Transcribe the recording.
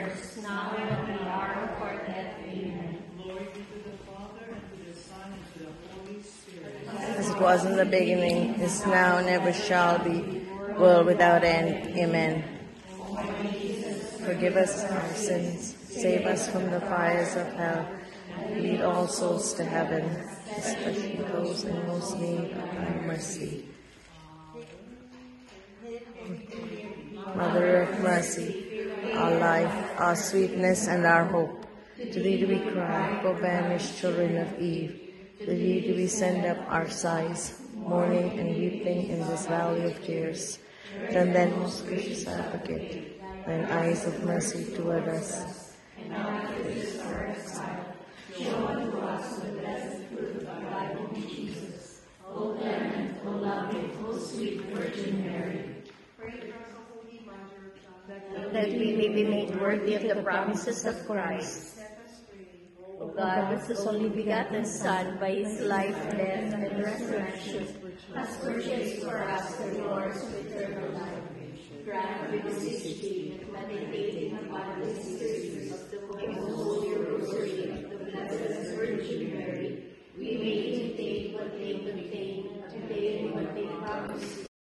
first, now and at the hour of our death. Amen. Glory be to the Father, and to the Son, and to the Holy Spirit. As it was in the beginning, is now, and ever shall be, world without end. Amen. Forgive us our sins, save us from the fires of hell, lead all souls to heaven, especially those in most need of thy mercy. Mother of mercy, our life, our sweetness, and our hope, to thee do we cry, poor banished children of Eve. To thee do we send up our sighs, mourning and weeping in this valley of tears. Turn then, most gracious Advocate, thine eyes of mercy toward us. And after this our exile, show unto us the blessed fruit of thy womb, Jesus. O clement, O loving, O sweet Virgin Mary. That we may be made worthy of the promises of Christ. O God, with his only begotten Son, by his life, death, and resurrection, has purchased for us the rewards of eternal life. Grant, we beseech thee, meditating upon this